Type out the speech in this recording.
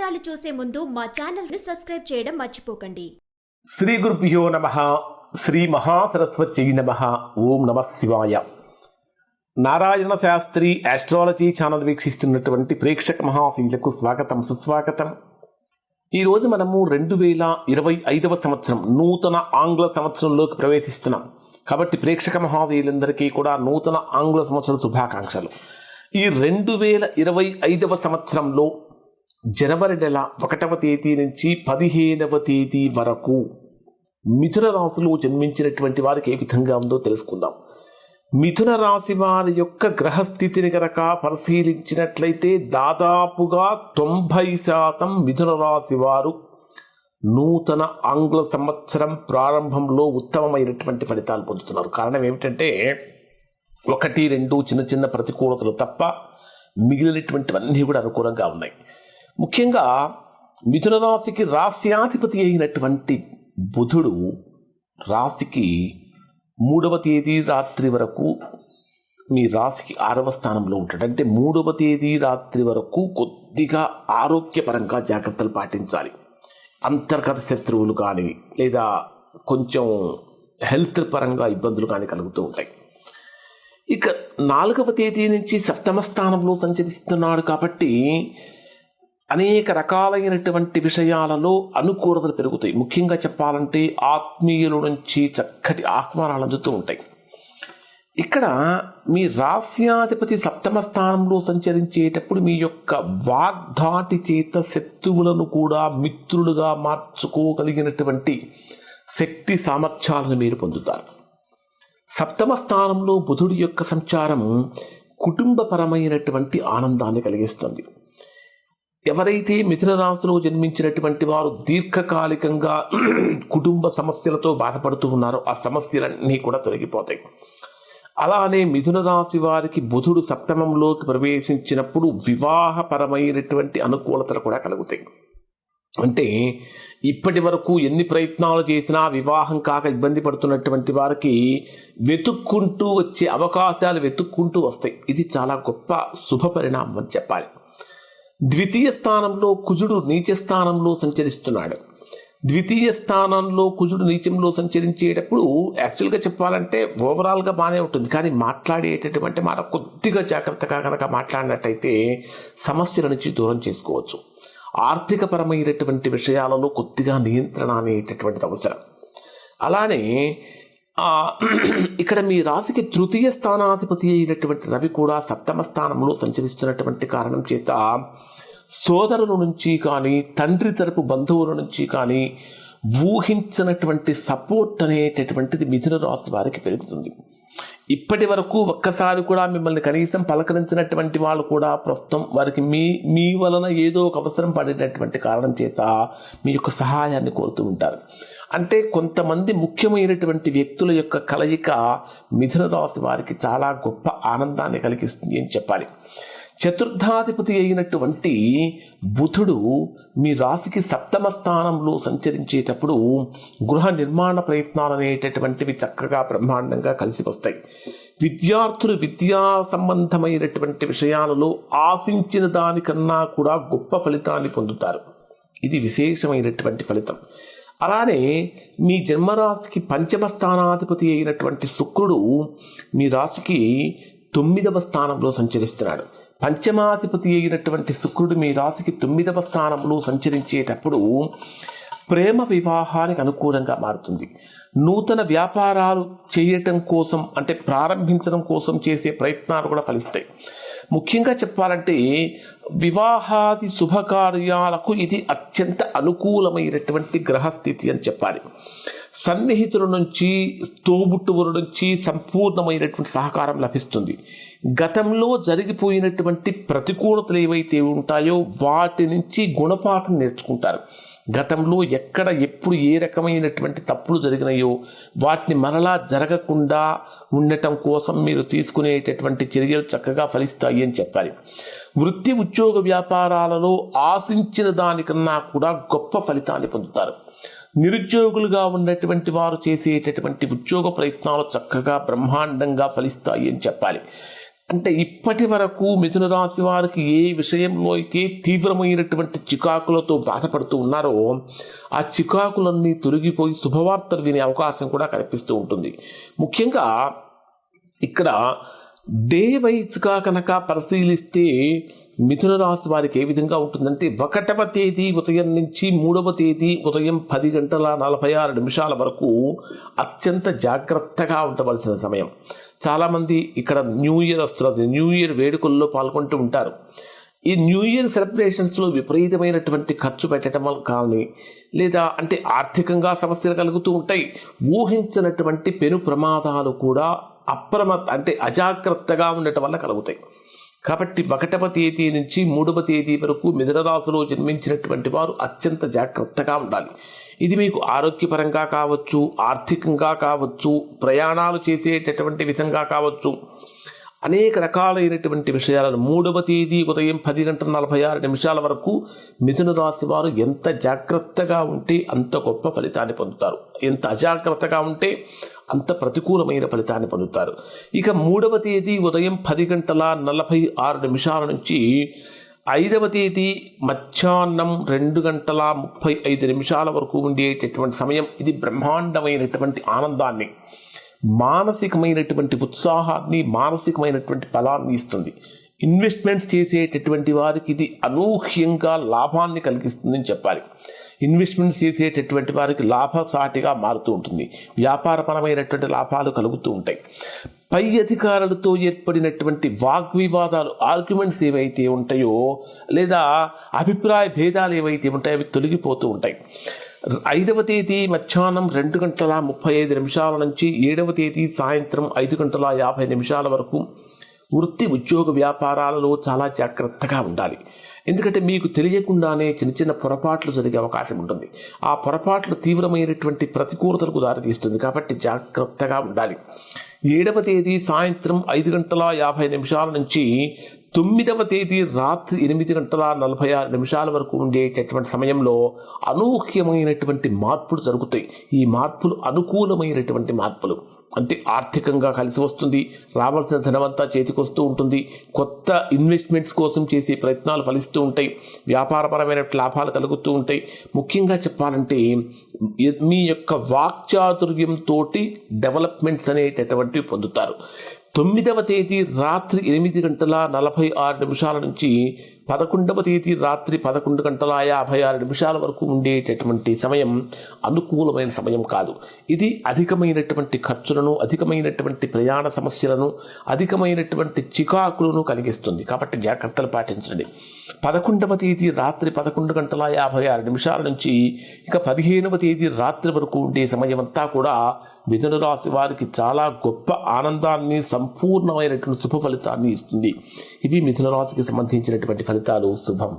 వివరాలు చూసే ముందు మా ఛానల్ ని సబ్స్క్రైబ్ చేయడం మర్చిపోకండి. శ్రీ గురుభ్యో నమః. శ్రీ మహాసరస్వత్యై నమః. ఓం నమః శివాయ. నారాయణ శాస్త్రి ఆస్ట్రాలజీ ఛానల్ వీక్షిస్తున్నటువంటి ప్రేక్షక మహాశీలకు స్వాగతం, సుస్వాగతం. ఈరోజు మనము 2025వ సంవత్సరం నూతన ఆంగ్ల సంవత్సరంలోకి ప్రవేశిస్తున్నాం. కాబట్టి ప్రేక్షక మహాశీలందరికీ కూడా నూతన ఆంగ్ల సంవత్సర శుభాకాంక్షలు. ఈ 2025వ సంవత్సరంలో జనవరి నెల 1వ తేదీ నుంచి 15వ తేదీ వరకు మిథున రాశిలో జన్మించినటువంటి వారికి ఏ విధంగా ఉందో తెలుసుకుందాం. మిథున రాశి వారి యొక్క గ్రహస్థితిని గనక పరిశీలించినట్లయితే దాదాపుగా 90% మిథున రాశి వారు నూతన ఆంగ్ల సంవత్సరం ప్రారంభంలో ఉత్తమమైనటువంటి ఫలితాలు పొందుతున్నారు. కారణం ఏమిటంటే 1-2 చిన్న చిన్న ప్రతికూలతలు తప్ప మిగిలినటువంటివన్నీ కూడా అనుకూలంగా ఉన్నాయి. ముఖ్యంగా మిథున రాశికి రాశ్యాధిపతి అయినటువంటి బుధుడు రాశికి 3వ తేదీ రాత్రి వరకు మీ రాశికి 6వ స్థానంలో ఉంటాడు. అంటే 3వ తేదీ రాత్రి వరకు కొద్దిగా ఆరోగ్యపరంగా జాగ్రత్తలు పాటించాలి. అంతర్గత శత్రువులు కానీ లేదా కొంచెం హెల్త్ పరంగా ఇబ్బందులు కానీ కలుగుతూ ఉంటాయి. ఇక 4వ తేదీ నుంచి 7వ స్థానంలో సంచరిస్తున్నాడు కాబట్టి అనేక రకాలైనటువంటి విషయాలలో అనుకూలతలు పెరుగుతాయి. ముఖ్యంగా చెప్పాలంటే ఆత్మీయుల నుంచి చక్కటి ఆహ్వానాలు అందుతూ ఉంటాయి. ఇక్కడ మీ రాశ్యాధిపతి 7వ స్థానంలో సంచరించేటప్పుడు మీ యొక్క వాగ్ధాటి చేత శత్రువులను కూడా మిత్రులుగా మార్చుకోగలిగినటువంటి శక్తి సామర్థ్యాలను మీరు పొందుతారు. 7వ స్థానంలో బుధుడి యొక్క సంచారం కుటుంబపరమైనటువంటి ఆనందాన్ని కలిగిస్తుంది. ఎవరైతే మిథున రాశిలో జన్మించినటువంటి వారు దీర్ఘకాలికంగా కుటుంబ సమస్యలతో బాధపడుతూ ఉన్నారో ఆ సమస్యలన్నీ కూడా తొలగిపోతాయి. అలానే మిథున రాశి వారికి బుధుడు 7మంలోకి ప్రవేశించినప్పుడు వివాహపరమైనటువంటి అనుకూలతలు కూడా కలుగుతాయి. అంటే ఇప్పటి వరకు ఎన్ని ప్రయత్నాలు చేసినా వివాహం కాక ఇబ్బంది పడుతున్నటువంటి వారికి వెతుక్కుంటూ వచ్చే అవకాశాలు వెతుక్కుంటూ వస్తాయి. ఇది చాలా గొప్ప శుభ పరిణామం అని చెప్పాలి. ద్వితీయ స్థానంలో కుజుడు నీచ స్థానంలో సంచరిస్తున్నాడు. ద్వితీయ స్థానంలో కుజుడు నీచంలో సంచరించేటప్పుడు యాక్చువల్గా చెప్పాలంటే ఓవరాల్గా బాగానే ఉంటుంది. కానీ మాట్లాడేటటువంటి మాట కొద్దిగా జాగ్రత్తగా కనుక మాట్లాడినట్టయితే సమస్యల నుంచి దూరం చేసుకోవచ్చు. ఆర్థికపరమైనటువంటి విషయాలలో కొద్దిగా నియంత్రణ అనేటటువంటిది అవసరం. అలానే ఇక్కడ మీ రాశికి తృతీయ స్థానాధిపతి అయినటువంటి రవి కూడా 7వ స్థానంలో సంచరిస్తున్నటువంటి కారణం చేత సోదరుల నుంచి కానీ తండ్రి తరపు బంధువుల నుంచి కానీ ఊహించినటువంటి సపోర్ట్ అనేటటువంటిది మిథున రాశి వారికి పెరుగుతుంది. ఇప్పటి వరకు ఒక్కసారి కూడా మిమ్మల్ని కనీసం పలకరించినటువంటి వాళ్ళు కూడా ప్రస్తుతం వారికి మీ వలన ఏదో ఒక అవసరం పడినటువంటి కారణం చేత మీ యొక్క సహాయాన్ని కోరుతూ ఉంటారు. అంటే కొంతమంది ముఖ్యమైనటువంటి వ్యక్తుల యొక్క కలయిక మిథున రాశి వారికి చాలా గొప్ప ఆనందాన్ని కలిగిస్తుంది అని చెప్పాలి. చతుర్థాధిపతి అయినటువంటి బుధుడు మీ రాశికి 7వ స్థానంలో సంచరించేటప్పుడు గృహ నిర్మాణ ప్రయత్నాలు అనేటటువంటివి చక్కగా బ్రహ్మాండంగా కలిసి వస్తాయి. విద్యార్థులు విద్యా సంబంధమైనటువంటి విషయాలలో ఆశించిన దానికన్నా కూడా గొప్ప ఫలితాన్ని పొందుతారు. ఇది విశేషమైనటువంటి ఫలితం. అలానే మీ జన్మరాశికి 5వ స్థానాధిపతి అయినటువంటి శుక్రుడు మీ రాశికి 9వ స్థానంలో సంచరిస్తున్నాడు. పంచమాధిపతి అయినటువంటి శుక్రుడు మీ రాశికి 9వ స్థానంలో సంచరించేటప్పుడు ప్రేమ వివాహానికి అనుకూలంగా మారుతుంది. నూతన వ్యాపారాలు చేయటం కోసం అంటే ప్రారంభించడం కోసం చేసే ప్రయత్నాలు కూడా ఫలిస్తాయి. ముఖ్యంగా చెప్పాలంటే వివాహాది శుభకార్యాలకు ఇది అత్యంత అనుకూలమైనటువంటి గ్రహస్థితి అని చెప్పాలి. సన్నిహితుల నుంచి తోబుట్టువుల నుంచి సంపూర్ణమైనటువంటి సహకారం లభిస్తుంది. గతంలో జరిగిపోయినటువంటి ప్రతికూలతలు ఏవైతే ఉంటాయో వాటి నుంచి గుణపాఠం నేర్చుకుంటారు. గతంలో ఎక్కడ ఎప్పుడు ఏ రకమైనటువంటి తప్పులు జరిగినాయో వాటిని మరలా జరగకుండా ఉండటం కోసం మీరు తీసుకునేటటువంటి చర్యలు చక్కగా ఫలిస్తాయి అని చెప్పాలి. వృత్తి ఉద్యోగ వ్యాపారాలలో ఆశించిన దానికన్నా కూడా గొప్ప ఫలితాన్ని పొందుతారు. నిరుద్యోగులుగా ఉన్నటువంటి వారు చేసేటటువంటి ఉద్యోగ ప్రయత్నాలు చక్కగా బ్రహ్మాండంగా ఫలిస్తాయి అని చెప్పాలి. అంటే ఇప్పటి వరకు మిథున రాశి వారికి ఏ విషయంలో అయితే తీవ్రమైనటువంటి చికాకులతో బాధపడుతూ ఉన్నారో ఆ చికాకులన్నీ తొలగిపోయి శుభవార్తలు వినే అవకాశం కూడా కనిపిస్తూ ఉంటుంది. ముఖ్యంగా ఇక్కడ డే వైజ్గా కనుక పరిశీలిస్తే మిథున రాశి వారికి ఏ విధంగా ఉంటుందంటే 1వ తేదీ ఉదయం నుంచి 3వ తేదీ ఉదయం 10:46 వరకు అత్యంత జాగ్రత్తగా ఉండవలసిన సమయం. చాలామంది ఇక్కడ న్యూ ఇయర్ వస్తున్నది, న్యూ ఇయర్ వేడుకల్లో పాల్గొంటూ ఉంటారు. ఈ న్యూ ఇయర్ సెలబ్రేషన్స్లో విపరీతమైనటువంటి ఖర్చు పెట్టడం వల్ల కానీ లేదా అంటే ఆర్థికంగా సమస్యలు కలుగుతూ ఉంటాయి. ఊహించినటువంటి పెను ప్రమాదాలు కూడా అజాగ్రత్తగా ఉండటం వల్ల కలుగుతాయి. కాబట్టి 1వ తేదీ నుంచి 3వ తేదీ వరకు మిథున రాశిలో జన్మించినటువంటి వారు అత్యంత జాగ్రత్తగా ఉండాలి. ఇది మీకు ఆరోగ్యపరంగా కావచ్చు, ఆర్థికంగా కావచ్చు, ప్రయాణాలు చేసేటటువంటి విధంగా కావచ్చు, అనేక రకాలైనటువంటి విషయాలను 3వ తేదీ ఉదయం 10:46 వరకు మిథున రాశి వారు ఎంత జాగ్రత్తగా ఉంటే అంత గొప్ప ఫలితాన్ని పొందుతారు, ఎంత అజాగ్రత్తగా ఉంటే అంత ప్రతికూలమైన ఫలితాన్ని పొందుతారు. ఇక 3వ తేదీ ఉదయం 10:46 నుంచి 5వ తేదీ మధ్యాహ్నం 2:35 వరకు ఉండేటటువంటి సమయం ఇది బ్రహ్మాండమైనటువంటి ఆనందాన్ని, మానసికమైనటువంటి ఉత్సాహాన్ని, మానసికమైనటువంటి బలాన్ని ఇస్తుంది. ఇన్వెస్ట్మెంట్స్ చేసేటటువంటి వారికి ఇది అనూహ్యంగా లాభాన్ని కలిగిస్తుందని చెప్పాలి. ఇన్వెస్ట్మెంట్స్ చేసేటటువంటి వారికి లాభసాటిగా మారుతూ ఉంటుంది. వ్యాపారపరమైనటువంటి లాభాలు కలుగుతూ ఉంటాయి. పై అధికారులతో ఏర్పడినటువంటి వాగ్వివాదాలు, ఆర్గ్యుమెంట్స్ ఏవైతే ఉంటాయో లేదా అభిప్రాయ భేదాలు ఏవైతే ఉంటాయో అవి తొలగిపోతూ ఉంటాయి. 5వ తేదీ మధ్యాహ్నం 2:35 నుంచి 7వ తేదీ సాయంత్రం 5:50 వరకు వృత్తి ఉద్యోగ వ్యాపారాలలో చాలా జాగ్రత్తగా ఉండాలి. ఎందుకంటే మీకు తెలియకుండానే చిన్న చిన్న పొరపాట్లు జరిగే అవకాశం ఉంటుంది. ఆ పొరపాట్లు తీవ్రమైనటువంటి ప్రతికూలతలకు దారితీస్తుంది. కాబట్టి జాగ్రత్తగా ఉండాలి. 7వ తేదీ సాయంత్రం 5:50 నుంచి 9వ తేదీ రాత్రి 8:46 వరకు ఉండేటటువంటి సమయంలో అనూహ్యమైనటువంటి మార్పులు జరుగుతాయి. ఈ మార్పులు అనుకూలమైనటువంటి మార్పులు, అంటే ఆర్థికంగా కలిసి వస్తుంది, రావాల్సిన ధనమంతా చేతికొస్తూ ఉంటుంది, కొత్త ఇన్వెస్ట్మెంట్స్ కోసం చేసే ప్రయత్నాలు ఫలిస్తూ ఉంటాయి, వ్యాపారపరమైన లాభాలు కలుగుతూ ఉంటాయి. ముఖ్యంగా చెప్పాలంటే మీ యొక్క వాక్చాతుర్యంతో డెవలప్మెంట్స్ అనేటటువంటివి పొందుతారు. 9వ తేదీ రాత్రి 8:46 నుంచి 11వ తేదీ రాత్రి 11:56 వరకు ఉండేటటువంటి సమయం అనుకూలమైన సమయం కాదు. ఇది అధికమైనటువంటి ఖర్చులను, అధికమైనటువంటి ప్రయాణ సమస్యలను, అధికమైనటువంటి చికాకులను కలిగిస్తుంది. కాబట్టి జాగ్రత్తలు పాటించండి. 11వ తేదీ రాత్రి 11:56 నుంచి ఇక 15వ తేదీ రాత్రి వరకు ఉండే సమయం అంతా కూడా మిథున రాశి వారికి చాలా గొప్ప ఆనందాన్ని, సంపూర్ణమైనటువంటి శుభ ఫలితాన్ని ఇస్తుంది. ఇవి మిథున రాశికి సంబంధించినటువంటి ఫలితాలు. శుభం.